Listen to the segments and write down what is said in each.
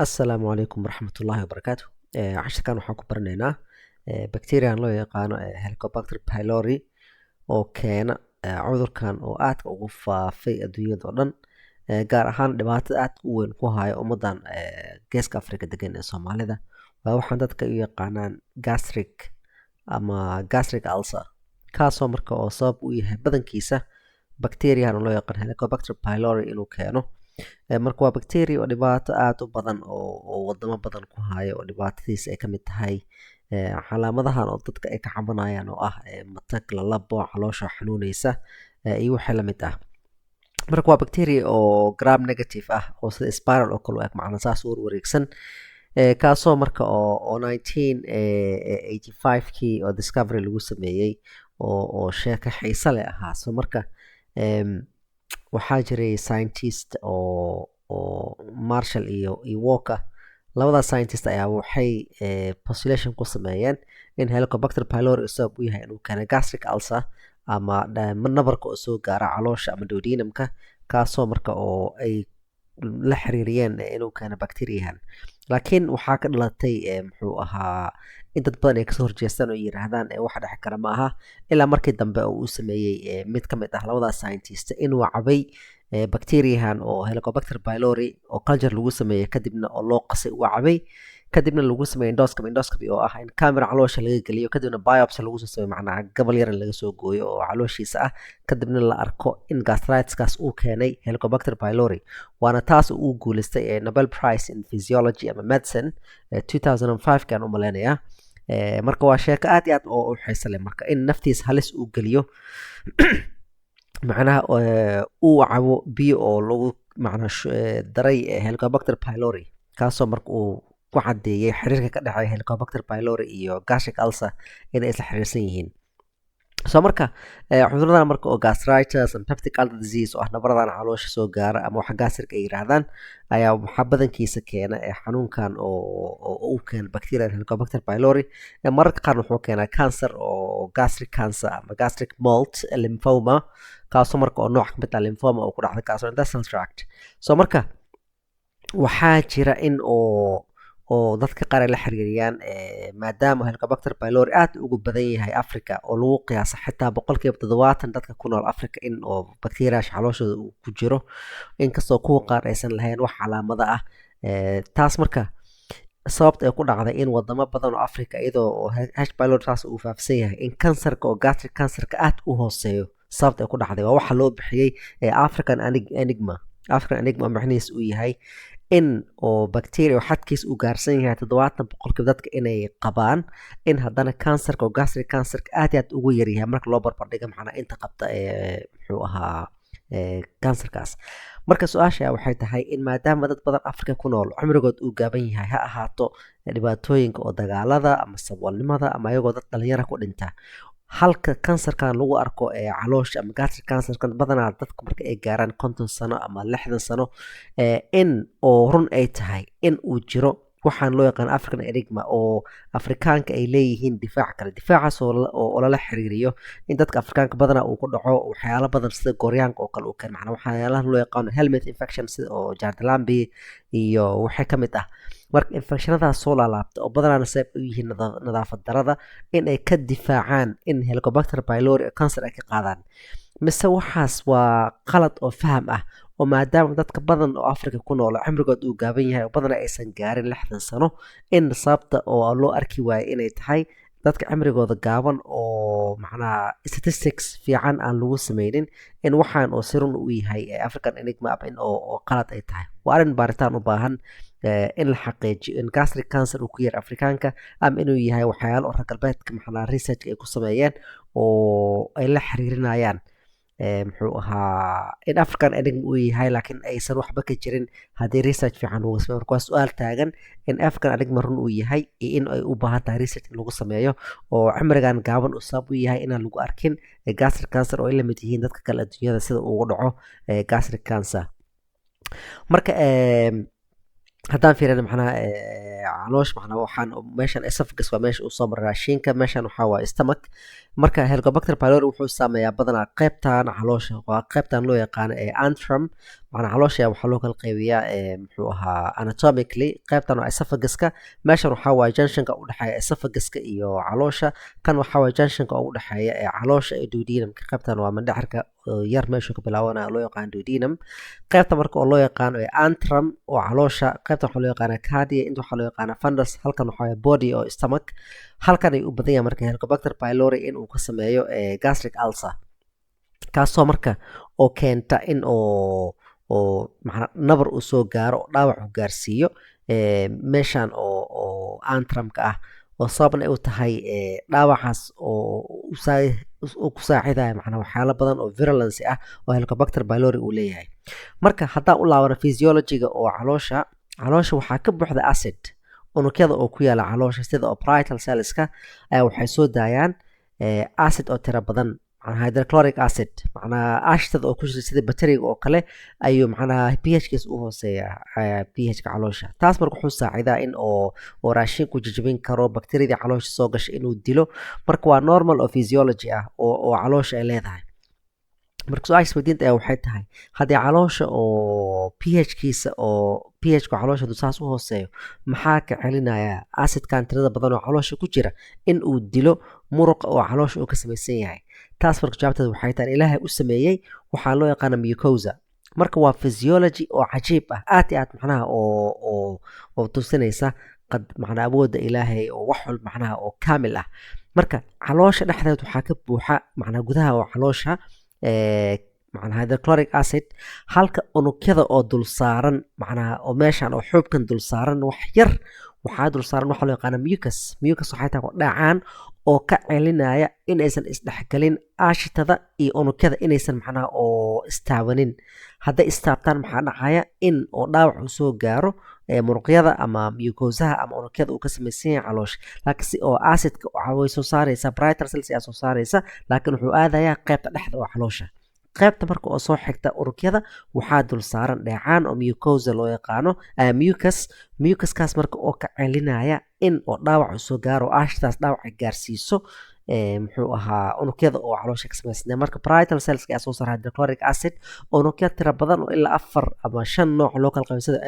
Asalaamu calaykum waraxmatullaahi wabarakaatu. Casharkan waxaan ku baranaynaa bacterian loo yaqaano Helicobacter pylori oo keena cudurkan oo aadka ugu faafay adduunyada oo dhan, gaar ahaan dhibaatada aadka u weyn ku haya ummadan geeska Afrika degan ee Soomaalida. Waa waxaan dadka u yaqaanaan gastric ulcer, kaasoo marka oo sabab u yahay badankiisa bacterian oo loo yaqaan Helicobacter pylori inuu keeno. Marka waa bacteria oo dhibaato aad u badan oo wadamo badan ku haya, oo dhibaatadiisa ay ka mid tahay calaamadahan oo dadka ay ka cabanayaan oo ah matag, lalabo, caloosha xanuunaysa, iyo wixii la mid ah. Marka waa bacteria oo gram negative ah, oo sida spiral oo kale u eg, macna saas u wareegsan, kaasoo marka oo 1985kii oo discovery lagu sameeyey oo sheeko xiiso leh ahaa. So marka waxaa jiray scientist oo Marshall iyo Walker. Labadaas scientist ayaa waxay postulation ku sameeyeen in Helicobacter pylori sabab u yahay inuu keeno gastric ulcer ama nabarka oo soo gaara caloosha ama duodenumka, kaasoo marka oo ay la xiriiriyeen inuu keeno bacteriahan. Laakiin waxaa ka dhalatay muxuu ahaa in dad badan ay kasoo horjeestaan oo yiraahdaan waxa dhici kara ma aha, ilaa markii dambe uu sameeyey mid ka mid ah labadaas scientist inuu cabay bacteriahan oo Helicobacter pylori oo culture lagu sameeyey, kadibna oo loo qasay uu cabay, kadibna lagu sameeyey endoscopy oo ah in camera caloosha laga geliyo, kadibna biopsy lagu soo sameeyo, macnaha gabal yar laga soo gooyo oo calooshiisa ah, kadibna la arko in gastritis-kaas uu keenay Helicobacter pylori. Waana taas uu guuleystay Nobel Prize in Physiology ama Medicine 2005 kan u maleynayaa. Marka waa sheeko aad iyo aad oo u xiiso leh, marka in naftiisa halis uu geliyo macnaha uu cabo biyo oo lagu daray Helicobacter pylori, kaasoo marka uu ku cadeeyay xiriirka ka dhexeeya Helicobacter pylori iyo gastric ulcer inay isla xiriirsan yihiin. So marka cuduradan marka oo gastritis and peptic ulcer disease oo ah nabaradan caloosha soo gaara ama waxa gastric ay yiraahdaan, ayaa waxaa badankiisa keena xanuunkan oo uu keeno bacteria Helicobacter pylori. Mararka qaar wuxuu keenaa cancer oo gastric cancer ama gastric mold lymphoma, kaasoo marka oo nooc ka mid ah lymphoma oo ku dhacda gastrointestinal tract. So marka waxaa jira in oo dadka qaar ay la xiriiriyaan maadaama Helicobacter pylori aad ugu badan yahay Africa, oo lagu qiyaasa xitaa 70% dadka ku nool Africa in oo bacteriash calooshooda uu ku jiro, inkastoo kuwa qaar aysan lahayn wax calaamada ah. Taas marka sababta ay ku dhacday in wadamo badan oo Africa iyadoo H pylori taas uu faafsan yahay, in kansarka oo gastric cancerka aad u hooseeyo. Sababta ay ku dhacday waa waxa loo bixiyey African enigma macnihiis uu yahay in oo bacteria oo xadkiis uu gaarsan yahay 70% dadka inay qabaan, in haddana kansarka oo gastric cancerka aad iyo aad ugu yar yahay marka loo barbardhigo macnaha inta qabta muxuu ahaa kansarkaas. Marka su-aasha waxay tahay in maadaama dad badan Afrika ku nool cumrigood uu gaaban yahay, ha ahaato dhibaatooyinka oo dagaalada ama saboolnimada ama ayagoo dad dhalinyara ku dhinta, halka kansarkan lagu arko caloosha ama gastric cancerkan badanaa dadku marka ay gaaraan 50 sano ama 60 sano, in oo run ay tahay in uu jiro waxaan loo yaqaan African enigma oo Afrikaanka ay leeyihiin difaac kale. Difaacaas oo lala xiriiriyo in dadka Afrikaanka badanaa uu ku dhaco waxyaalo badan sida gooryaanka oo kale uu keeno, macnaha waxyaalaha loo yaqaano helminth infection sida oo Jardilambi iyo wixii ka mid ah. Marka infectionadaas soo laalaabta oo badanaa sabab u yihiin nadaafad darada, in ay ka difaacaan in Helicobacter pylori cancer ay ka qaadaan. Mise waxaas waa qalad oo faham ah, oo maadaama dadka badan oo Afrika ku nool cumrigood uu gaaban yahay oo badanaa aysan gaarin 60 sano, in sababta oo loo arki waayo inay tahay dadka cimrigooda gaaban oo macnaha statistics fiican aan lagu sameynin, in waxaan oo sirun u yahay African enigma in oo qalad ay tahay. Waa arrin baaritaan u baahan in la xaqiijiyo in gastric cancer uu ku yar Afrikaanka, ama inuu yahay waxyaalo oo reer galbeedka macnaha research ay ku sameeyeen oo ay la xiriirinayaan muxuu ahaa in African enigma uu yahay, laakiin aysan waxba ka jirin haddii research fiican lagu sameeyo. Marka waa su-aal taagan in African enigma run uu yahay iyo in ay u baahan tahay research in lagu sameeyo, oo cimrigan gaaban uu sabab u yahay inaan lagu arkin gastric cancer oo ay la mid yihiin dadka kale adduunyada sida ugu dhaco gastric cancer. Marka haddaan fiirino macnaha caloosh, macnaha waxaan meeshan esophagus waa meesha uu soo maro raashinka, meeshan waxaa waa stomach. Marka Helicobacter pylori wuxuu saameeyaa badanaa qaybtan caloosha, waa qaybtan loo yaqaano antrum, macnaa caloosha waxaa loo kala qaybiyaa muxuu ahaa anatomically qaybtan waa esophaguska meeshan waxaa waaye junctionka u dhexeeya esophaguska iyo caloosha kan waxaa waaye junctionka ugu dhexeeya caloosha iyo duodenumka qaybtan waa mandhexirka yar meeshuu ka bilaabanaya loo yaqaan duodenum qaybta marka oo loo yaqaano antrum oo caloosha qaybta waxaa loo yaqaana cardia inta waxaa loo yaqaana fundus halkan waxaa waaye body oo stomach halkan ay u badan yahay marka helicobacter pylori in uu ka sameeyo gastric ulcer kaasoo marka oo keenta in oo macnaa nabar uu soo gaaro oo dhaawac uu gaarsiiyo meeshan oo antrumka ah oo sababna ay u tahay dhaawacaas oo ku saacidaya macnaa waxyaalo badan oo virulence ah oo helicobacter pylori uu leeyahay marka haddaan u laabano physiologiga oo caloosha waxaa ka buuxda acid unugyada oo ku yaala caloosha sida oo parietal cellska ayaa waxay soo daayaan acid oo tiro badan macnaa hydrochloric acid macnaa ashtada oo ku jira sida bacteriga oo kale ayuu macnaa pHkiis u hooseeya pHka caloosha taas marka wuxuu saacidaa in oo raashinku jijibin karo bacteriadii caloosha soo gashay inuu dilo marka waa normal oo physiology ah oo caloosha ay leedahay marka su-aasha isweydiinta ayaa waxay tahay haddii caloosha oo pHkiisa oo pHka caloosha hadduu saas u hooseeyo maxaa ka celinaya acidkan tirada badan oo caloosha ku jira in uu dilo muruqa oo caloosha uu ka samaysan yahay taas marka jawaabteeda waxay tahay ilaahay u sameeyey waxaa loo yaqaana mucosa marka waa physiology oo cajiib ah aad iyo aad macnaha oo tusinaysa qad macnaa awoodda ilaahay oo wax walba macnaha oo kaamil ah marka caloosha dhexdeed waxaa ka buuxa macnaa gudaha oo caloosha macnaa hydrochloric acid halka unugyada oo dul saaran macnaa oo meeshan oo xuubkan dul saaran wax yar waxaa dul saaran waxa loo yaqaana mucus waxay tahay dhacaan oo ka celinaya inaysan isdhexgelin aashitada iyo unugyada inaysan macnaha oo istaabanin hadday istaabtaan maxaa dhacaya in oo dhaawac uu soo gaaro muruqyada ama mucosaha ama unugyada uu ka samaysan yahay caloosha laakiin si oo acidka way soo saaraysa parietal cells ayaa soo saaraysa laakiin wuxuu aadayaa qaybta dhexda oo caloosha qaybta marka oo soo xigta unugyada waxaa dul saaran dheecaan oo mucosa loo yaqaano mucuskaas marka oo ka celinaya in oo dhaawac soo gaaro aashtaas dhaawaca gaarsiiso muxuu ahaa unugyada oo caloosha ka samaysnaa marka parietal cells ayaa soo saara hydrochloric acid unugya tira badan oo ilaa 4 ama 5 nooc loo kala qaybsado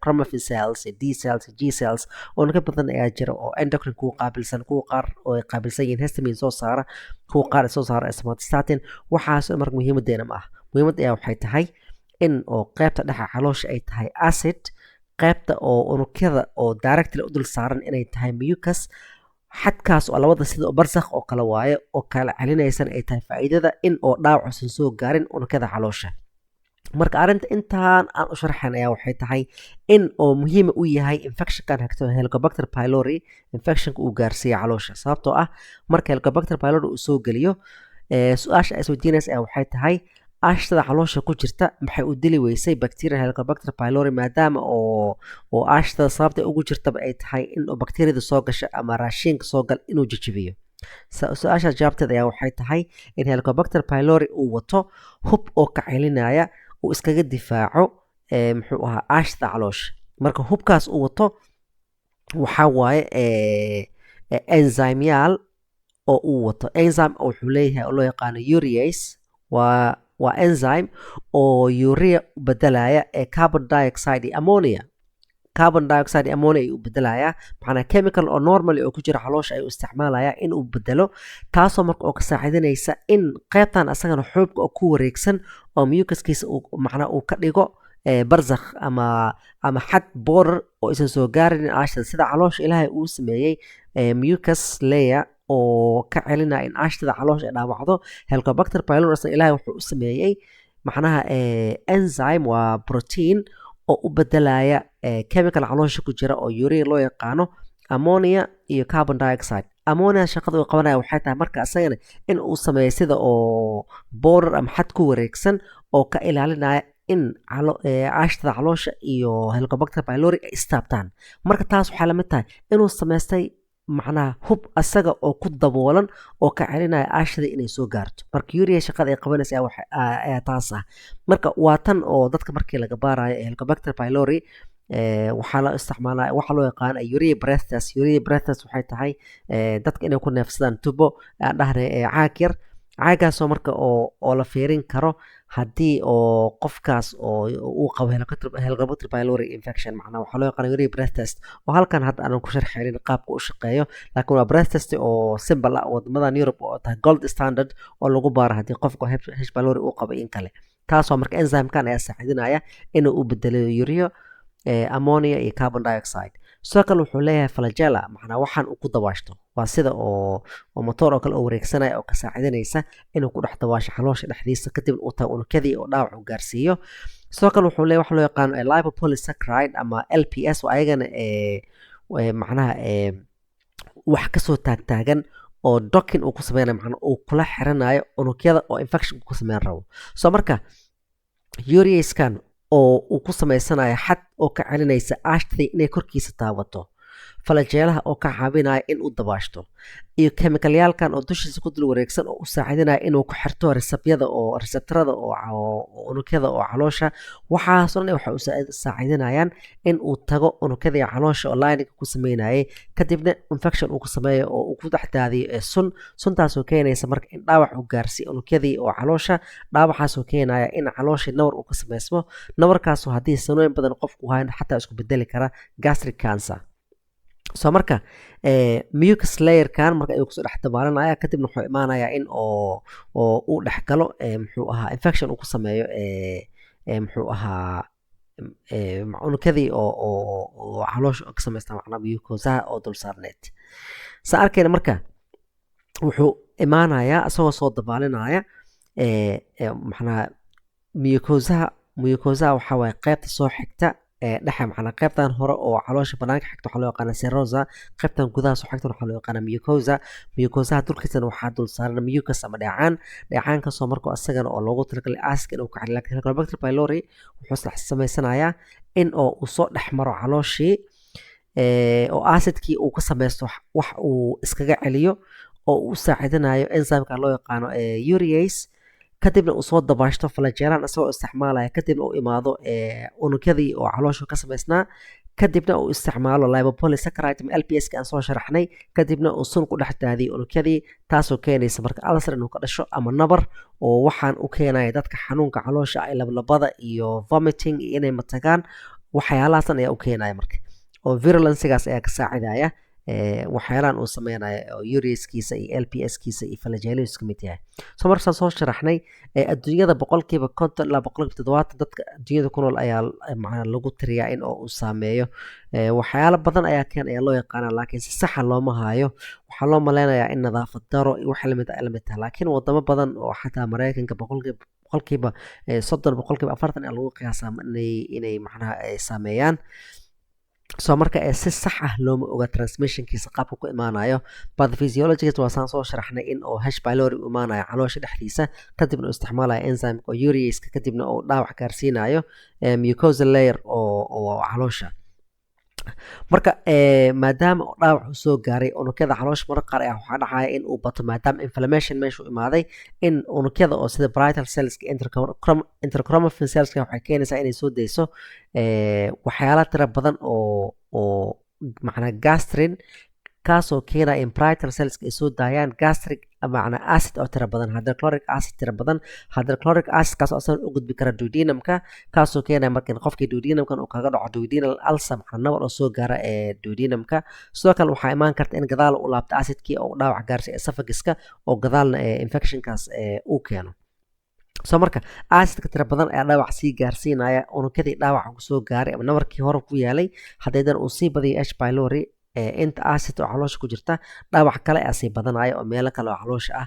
chromaffin cells D cells G cells unugya badan ayaa jira oo endocrine kuwa qaabilsan kuwa qaar oo ay qaabilsan yihiin histamine soo saara kuwa qaar soo saara somatostatin waxaas marka muhiimadeena ma ah muhiimadda ayaa waxay tahay in oo qaybta dhexa caloosha ay tahay acid qaybta oo unugyada oo directly u dul saaran inay tahay mucus xadkaas oo labada sida barsakh oo kala waaye oo kala celinaysan ay tahay faa'iidada in oo dhaawacusan soo gaarin unugyada caloosha marka arinta intaan aan u sharxan ayaa waxay tahay in oo muhiim u yahay infectionkan hagto helicobacter pylori infectionka uu gaarsiiyo caloosha sababtoo ah marka helicobacter pylori uu soo geliyo su-aasha ay isweydiinaysa ayaa waxay tahay aashtada caloosha ku jirta maxay u dili weysay bacteria helicobacter pylori maadaama oo aashtada sababta ugu jirtaba ay tahay in bacteriada soo gasha ama raashinka soo gal inuu jijibiyo su-aashaas jawaabteeda ayaa waxay tahay in helicobacter pylori uu wato hub oo ka celinaya uu iskaga difaaco muxuu ahaa aashtada caloosha marka hubkaas uu wato waxaa waaye enzymeyaal oo uu wato enzyme oo wuxuu leeyahay oo loo yaqaano urease waa enzyme oo urea u bedelaya carbon dioxide iyo ammonia ay u bedelaya macnaa chemical oo normally oo ku jira caloosha ay u isticmaalaya in uu bedelo taasoo marka oo ka saacidinaysa in qaybtan asagana xuubka oo ku wareegsan oo mucuskiisa macnaa uu ka dhigo barzakh ama xad border oo isan soo gaarin aashtada sida caloosha ilaahay uu sameeyey mucus layer oo ka celinaya in aashtada caloosha ay dhaawacdo helicobacter pylori asna ilaahay wuxuu u sameeyey macnaha enzyme waa protein oo u bedelaya chemical caloosha ku jira oo urea loo yaqaano ammonia iyo carbon dioxide ammonia shaqada uu qabanaya waxay tahay marka asagana in uu sameeyo sida oo border ama xad ku wareegsan oo ka ilaalinaya in aashtada caloosha iyo helicobacter pylori ay istaabtaan marka taas waxaa lamid tahay inuu samaystay macnaha hub asaga oo ku daboolan oo ka celinaya aashada inay soo gaarto marka urea shaqada ay qabanaysa ayaa taas ah marka waa tan oo dadka markii laga baarayo helicobacter pylori waxaa la isticmaalaa waxaa loo yaqaana urea breathes waxay tahay dadka inay ku neefsadaan tubo aan dhahnay caag yar caagaasoo marka oo la fiirin karo haddii oo qofkaas oo uu qabo helicobacter pylori infection macnaha waxaa loo yaqaana urea breath test oo halkan hadda aanan ku sharxaynin qaabka u shaqeeyo laakiin waa breath test oo simple ah wadamadan Europe oo tahay gold standard oo lagu baaro haddii qofka H pylori uu qabo in kale taasoo marka enzymekan ayaa saacidinaya inuu u bedelo urea ammonia iyo carbon dioxide sidoo kale wuxuu leeyahay flagella macnaa waxaan uu ku dabaashto waa sida oo motor oo kale oo wareegsanaya oo ka saacidinaysa inuu ku dhex dabaasho caloosha dhexdiisa kadib uu tago unugyadii oo dhaawac u gaarsiiyo sidoo kale wuxuu leeyahay waxa loo yaqaano lipopolysaccharide ama LPS oo ayagana macnaha wax kasoo taagtaagan oo docking uu ku sameynayo macnaa uu kula xiranayo unugyada oo infection ku sameyn rabo soo marka ureaskan oo uu ku sameysanayo xad oo ka celinaysa ashtay inay korkiisa taabato falajeelaha oo ka caawinaya in uu dabaashto iyo kemikalyaalkan oo dushiisa ku dul wareegsan oo u saacidinaya inuu ku xirto receptorada oo unugyada oo caloosha waxaasoo dhan waxay u saacidinayaan in uu tago unugyadii caloosha oo lininga ku sameynayay kadibna infection uu ku sameeyo oo uu ku dhex daadiyo suntaasoo keenaysa marka in dhaawac uu gaarsiiyo unugyadii oo caloosha dhaawacaasoo keenaya in calooshii nawar uu ka sameysmo nawarkaasoo haddii sanooyin badan qofku hayn xataa isku bedeli kara gastric cancer soo marka mucus layerkan marka ayuu kusoo dhex dabaalanaya kadibna wuxuu imaanayaa in oo uu dhex galo muxuu ahaa infection uu ku sameeyo muxuu ahaa unugyadii oo caloosha ka samaysta macnaa mucosaha oo dul saarneed saa arkayna marka wuxuu imaanayaa isagoo soo dabaalinaya macnaa mucosaha waxaa waaye qaybta soo xigta dhexe macnaa qaybtan hore oo caloosha banaanka xigta waxaa loo yaqaana serosa qaybtan gudaha soo xigtan waxaa loo yaqaana mucosaha dulkiisana waxaa dul saaran mucus ama dheecaankaasoo marka isagana oo loogu talagalay acid inuu ka xaliyo laakiin helicobacter pylori wuxuu samaysanayaa in oo uu soo dhex maro calooshii oo acidkii uu ka samaysto wax uu iskaga celiyo oo uu saacidinayo enzymeka loo yaqaano urease kadibna uu soo dabaashto falajeelaan isagoo isticmaalaya kadibna uu imaado unugyadii oo caloosha ka samaysnaa kadibna uu isticmaalo lipopolysaccharide ama LPS aan soo sharaxnay kadibna uu sun ku dhex daadiyo unugyadii taasoo keenaysa marka ulcer inuu ka dhasho ama nabar oo waxaan u keenaya dadka xanuunka caloosha ay lablabada iyo vomiting iyo inay matagaan waxyaalahaasna ayaa u keenaya marka oo virulensigaas ayaa ka saacidaya waxyaalaan uu sameynayo oo ureaskiisa iyo LPS-kiisa iyo flagellius ka mid yahay soo markaan soo sharaxnay adduunyada 50% ilaa 70% dadka adduunyada ku nool ayaa macna lagu tiriyaa in uu saameeyo waxyaalo badan ayaa loo yaqaana laakiin si sax ah looma hayo waxaa loo maleynayaa in nadaafad daro iyo wax lamid ah laakiin wadamo badan oo xataa Mareykanka boqolkiiba 30 boqolkiiba 40 ayaa lagu qiyaasaa inay macnaha saameeyaan soo marka si sax ah looma oga transmissionkiisa qaabka ku imaanayo pathophysiologist waa saan soo sharaxnay in oo H pylori u imaanayo caloosha dhexdiisa kadibna uu isticmaalayo enzyme oo urease kadibna uu dhaawac gaarsiinayo mucosal layer oo caloosha marka maadaama uu dhaawac u soo gaaray unugyada caloosha marka qaar ayaa waxaa dhacaya in uu bato maadaama inflammation meesha u imaaday in unugyada oo sida parietal cells interchromaffin cells waxay keenaysaa inay soo dayso waxyaala tira badan oo macnaa gastrin kaasoo keenaya in parietal cells ay soo daayaan gastric macnaa acid oo tira badan hydrochloric acid tira badan hydrochloric acid kaas oo asan u gudbi kara duodenumka kaasoo keenaya marka in qofkii duodenumkan uu kaga dhaco duodenal ulcer macnaa nabar oo soo gaara duodenumka sidoo kale waxaa imaan karta in gadaal u laabto acidkii oo dhaawac gaarsiiyo esophaguska oo gadaalna infectionkaas uu keeno soo marka acidka tira badan ayaa dhaawac sii gaarsiinaya unugyadii dhaawaca ku soo gaaray ama nabarkii hore ku yaalay haddaydan uu sii badiyo H pylori inta acid oo caloosha ku jirta dhaawac kale ayaa sii badanaya oo meelo kale oo caloosha ah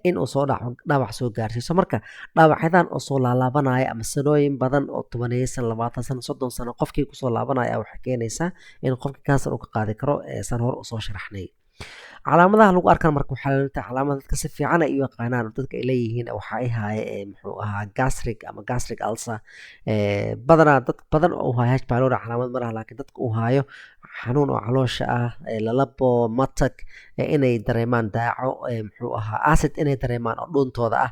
in uu soo dhaawac soo gaarsiiso marka dhaawacyadan oo soo laalaabanaya ama sanooyin badan oo 10 sano 20 sano 30 sano qofkii kusoo laabanaya waxay keenaysaa in qofkii kansar uu ka qaadi karo san hore u soo sharaxnay calaamadaha lagu arkan marka waxaa la leeyahay calaamad dadka si fiican ay u yaqaanaan dadka ay leeyihiin waxa ay haye muxuu ahaa gastric ulcer badanaa dad badan oo haya H pylori calaamad ma laha laakiin dadka uu hayo xanuun oo caloosha ah lalabo matag inay dareemaan daaco muxuu ahaa acid inay dareemaan oo dhuuntooda ah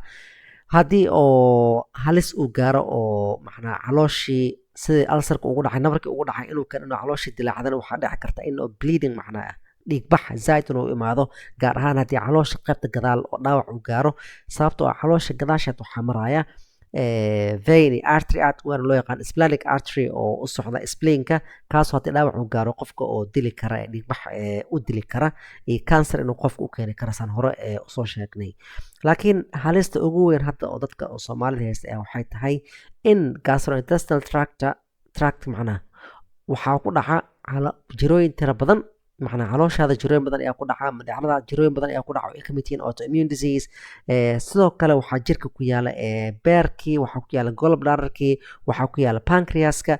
haddii oo halis uu gaaro oo macnaa calooshii sidii ulcerka ugu dhacay nabarkii ugu dhacay inuu keeno calooshii dilaacdana waxaa dhici karta in oo bleeding macnaa ah dhiig bax zaid inuu imaado gaar ahaan haddii caloosha qaybta gadaal oo dhaawac uu gaaro sababtoo ah caloosha gadaasheed waxaa maraya vein artery aad waana loo yaqaan splenic artery oo u socda splinka kaasoo haddii dhaawac uu gaaro qofka oo dili kara dhiigbax u dili kara iyo cancer inuu qofka u keeni kara saan hore usoo sheegnay laakiin halista ugu weyn hadda oo dadka oo soomaalida haysta waxay tahay in gastrointestinal tract macnaha waxaa ku dhaca jirooyin tira badan macnaha calooshaada jirooyin badan ayaa ku dhaca madhacrada jirooyin badan ayaa ku dhaca oo ay ka mid yihiin autoimmune disease sidoo kale waxaa jirka ku yaala beerkii waxaa ku yaala gallbladderkii waxaa ku yaala pancreaska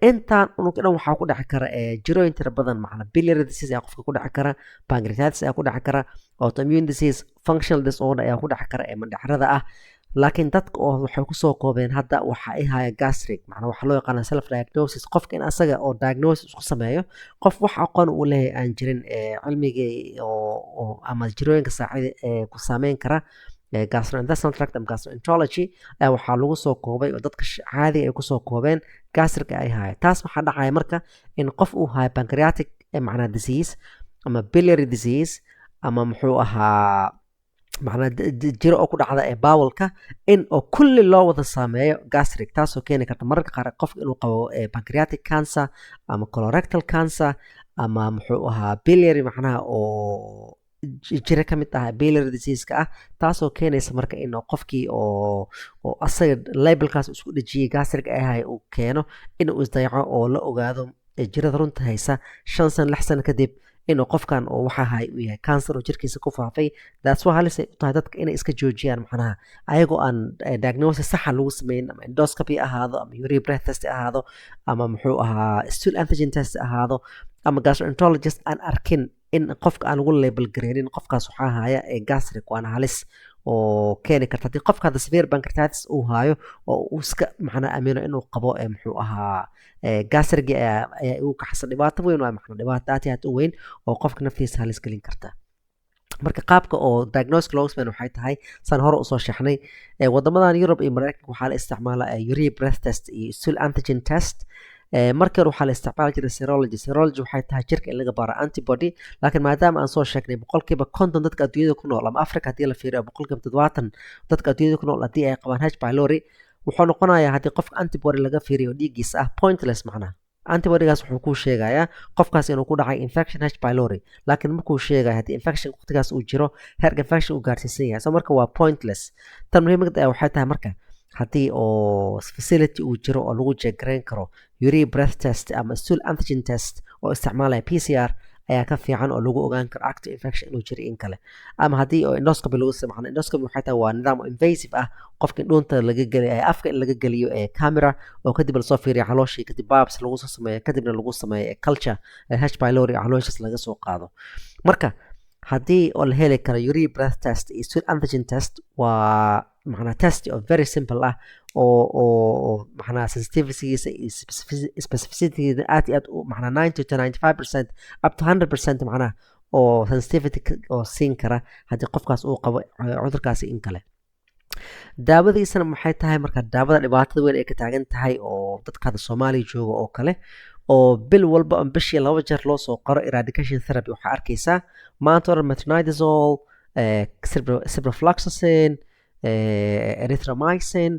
intaan unug dhan waxaa ku dhici kara jirooyin tira badan macna biliary disease ayaa qofka ku dhici kara pancreatitis ayaa ku dhici kara autoimmune disease functional disorder ayaa ku dhici kara madhacrada ah laakiin dadka oo waxay kusoo koobeen hadda waxa ay haya gastric macnaa waxaa loo yaqaana self diagnosis qofka in asaga oo diagnosis isku sameeyo qof wax aqoon uu leeyahay aan jirin cilmigii oo ama jirooyinka saacida ku saameyn kara gastrointestinal tract ama gastroenterology waxaa lagu soo koobay oo dadka caadiga ay kusoo koobeen gastric ay haya taas waxaa dhacaya marka in qof uu hayo pancreatic macnaa disease ama biliary disease ama muxuu ahaa macnaa jiro oo ku dhacda bowelka in oo kulli loo wada saameeyo gastric taasoo keeni karta mararka qaar qofka inuu qabo pancreatic cancer ama colorectal cancer ama muxuu ahaa biliary macnaha oo jiro ka mid ah biliary disease-ka ah taasoo keenaysa marka in qofkii oo asaga labelkaas isku dhejiyey gastric ay ahay uu keeno inuu isdayaco oo la ogaado jirada runta haysa 5 sano 6 sano kadib inuu qofkan oo waxa ahay uu yahay cancer oo jirkiisa ku faafay that's why halis ay u tahay dadka inay iska joojiyaan macnaha ayagoo aan diagnosis sax lagu sameyn ama endoscopy ahaado ama urine breath test ahaado ama muxuu ahaa stool antigen test ahaado ama gastroenterologist aan arkin in qofka aan lagu label gareenin qofkaas waxaa haya gastric waana halis oo keeni karta haddii qofka hadda severe pancreatitis uu haayo oo uu iska macnaa aamino inuu qabo muxuu ahaa gastrigi ayaa ugu kaxsan dhibaato weyn waa macnaa dhibaato aad iyo aad u weyn oo qofka naftiisa halis gelin karta marka qaabka oo diagnosis loogu sameyn waxay tahay saan hore usoo sheexnay wadamadan Europe iyo Mareykanka waxaa la isticmaalaa urine breath test iyo stool antigen test markii hore waxaa la isticmaali jiray serology waxay tahay jirka in laga baaro antibody laakiin maadaama aan soo sheegnay boqolkiiba 50 dadka adduunyada ku nool ama Afrika haddii la fiiriyo boqolkiiba 70 dadka adduunyada ku nool haddii ay qabaan H pylori wuxuu noqonayaa haddii qofka antibody laga fiiriyo dhiiggiisa ah pointless macnaha antibodygaas wuxuu kuu sheegayaa qofkaas inuu ku dhacay infection H pylori laakiin markuu sheegaya haddii infection waqtigaas uu jiro heerka infection uu gaarsiisan yahay so marka waa pointless tan muhiimada waxay tahay marka haddii oo facility uu jiro oo lagu jeegarayn karo urine breath test ama stool antigen test oo isticmaalaya PCR ayaa ka fiican oo lagu ogaan karo active infection inuu jiro in kale ama haddii oo endoscopy lagu sameeyo endoscopy waxay tahay waa nidaam invasive ah qofka dhuunta laga geliyo afka in laga geliyo camera oo kadib la soo fiiriyo calooshii kadib biopsy lagu soo sameeyo kadibna lagu sameeyo culture H pylori calooshiis laga soo qaado marka haddii oo la heli karo urine breath test iyo stool antigen test waa macnaa test oo very simple ah oo macnaa sensitivitygiisa iyo specificity aad iyo aad macnaa 90 to 95% up to 100% macnaa oo sensitivity oo siin kara haddii qofkaas uu qabo cudurkaasi in kale daawadiisana maxay tahay marka daawada dhibaatada weyn ay ka taagan tahay oo dadka hadda Soomaaliya jooga oo kale oo bil walba aan bishii 2 jeer loo soo qoro eradication therapy waxaa arkaysaa maanta hore metronidazole ciprofloxacin erythromycin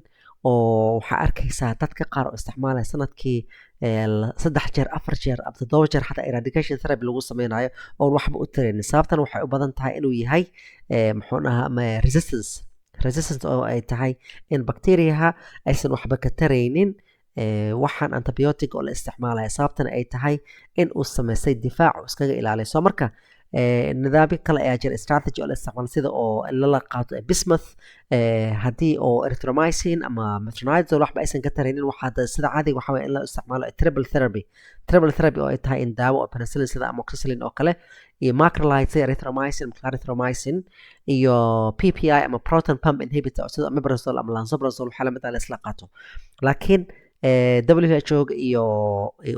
oo waxaa arkaysaa dadka qaar oo isticmaalaya sanadkii 3 jeer 4 jeer ama 7 jeer xataa eradication therapy lagu sameynayo oo waxba u taraynin sababtan waxay u badan tahay inuu yahay muxuu ahaa resistance oo ay tahay in bacteriaha aysan waxba ka taraynin waxaan antibiotic oo la isticmaalaya sababtana ay tahay in uu sameystay difaac oo iskaga ilaaliyo soo marka nidaamyo kale ayaa jira strategy oo la isticmaalo sida oo la qaato bismuth haddii oo erythromycin ama metronidazole waxba aysan ka taraynin waxaa sida caadiga waxaa weeye in la isticmaalo triple therapy oo ay tahay in daawo oo penicillin sida amoxicillin oo kale iyo macrolide sida erythromycin iyo PPI ama proton pump inhibitor sida omeprazole ama lansoprazole waxaa lamid ah la isla qaato laakiin WHO iyo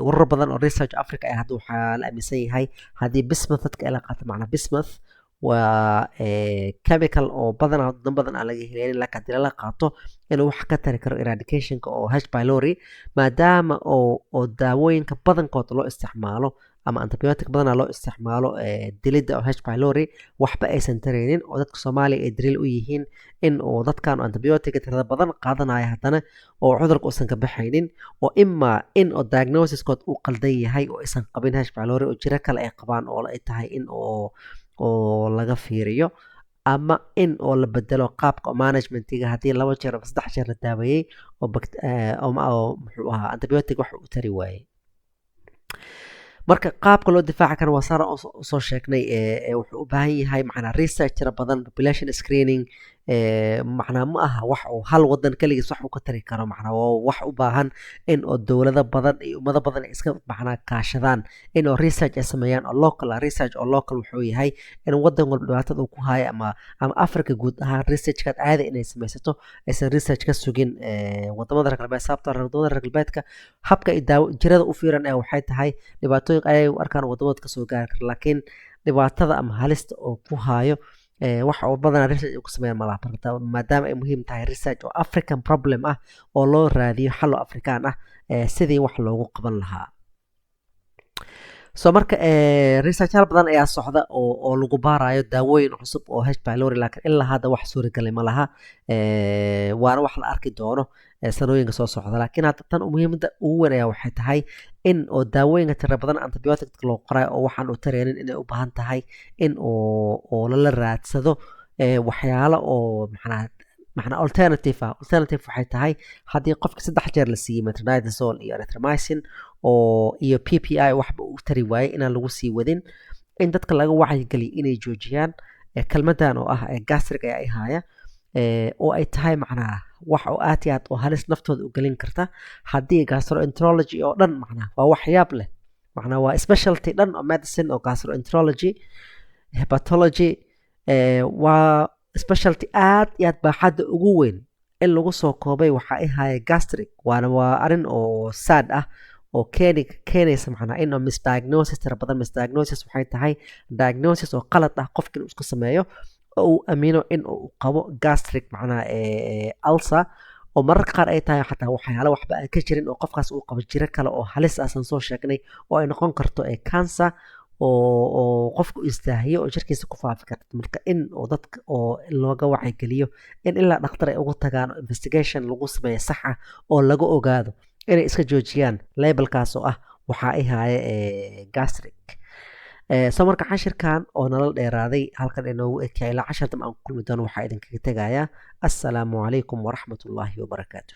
urur badan oo research Africa ah hadda waxaa la aaminsan yahay haddii bismuth dadka la qaato macna bismuth waa chemical oo badan aan laga helin laakiin haddii la qaato inuu wax ka tari karo eradicationka oo H pylori maadaama oo daawooyinka badankood loo isticmaalo ama antibiotic badana loo isticmaalo dilida oo H pylori waxba aysan taraynin oo dadka Soomaaliya ay daliil u yihiin in oo dadkan antibiotic tirada badan qaadanaya haddana oo cudurka uusan ka baxaynin oo ima in oo diagnosiskood uu qaldan yahay oo aysan qabin H pylori oo jiro kale ay qabaan oo ay tahay in oo laga fiiriyo ama in oo la bedelo qaabka managementiga haddii 2 jeer ama 3 jeer la daaweeyey oo muxuu ahaa antibiotic wax u tari waayey marka qaabka loo difaaci karo waa sara soo sheegnay wuxuu u baahan yahay macnaa research tira badan population screening macnaa ma aha wax oo hal wadan kaligiis wax uu ka tari karo macnaa waa wax u baahan in oo dowlado badan iyo ummado badan iska macnaa kaashadaan in oo research ay sameeyaan oo local research oo local wuxuu yahay in wadan walba dhibaatada uu ku hayo ama Africa guud ahaan researchkaad caadi inay sameysato aysan research ka sugin wadamada reer galbeed sababtoo wadamada reer galbeedka habka ay jirada u fiiran ee waxay tahay dhibaatooyin ay u arkaan wadamada ka soo gaari kara laakiin dhibaatada ama halista oo ku hayo wax oo badan research ku sameeyaan malaha maadaama ay muhiim tahay research oo African problem ah oo loo raadiyo xal Afrikaan ah sidii wax loogu qaban lahaa marka research badan ayaa socda oo lagu baarayo daawooyin cusub oo H pylori laakiin ilaa hadda wax suuragalay ma laha waana wax la arki doono sanooyinka soo socda laakiin hadda tan muhiimadda ugu weyn ayaa waxay tahay in oo daawooyinka tira badan antibiotic loo qoray oo waxaan u tareenin inay u baahan tahay in oo la raadsado waxyaalo oo macnaa alternative waxay tahay haddii qofka 3 jeer la siiyey metronidazole iyo erythromycin iyo PPI waxba uu tari waayey inaan lagu sii wadin in dadka laga wacyigeliyo inay joojiyaan kelmadan oo ah gastric ay haya oo ay tahay macnaa wax oo aad iyo aad oo halis naftooda u gelin karta haddii gastroenterology oo dhan macnaa waa waxyaab leh macnaa waa specialty dhan oo medicine oo gastroenterology hepatology waa specialty aad iyo aad baaxadda ugu weyn in lagu soo koobay waxa ay haya gastric waa arin oo sad ah oo keenaysa macnaa in misdiagnosis tira badan misdiagnosis waxay tahay diagnosis oo qalad ah qofka inuu isku sameeyo oo uu aamino in uu qabo gastric macnaa ulcer oo mararka qaar ay tahay xataa waxyaalo waxba aan ka jirin oo qofkaas uu qabo jiro kale oo halis ah soo sheegnay oo ay noqon karto cancer oo qofku istaahiyo oo jirkiisa ku faafi karto marka in oo dadka oo looga wacyigeliyo in ilaa dhakhtar ay ugu tagaan oo investigation lagu sameeyo sax ah oo laga ogaado inay iska joojiyaan labelkaas oo ah waxa ay haaye gastric marka cashirkan oo nala dheeraaday halkan inoogu ekay ilaa 10 dam aan kulmi doono waxaa idinkaga tegayaa assalaamu calaykum waraxmatullaahi wabarakaatuh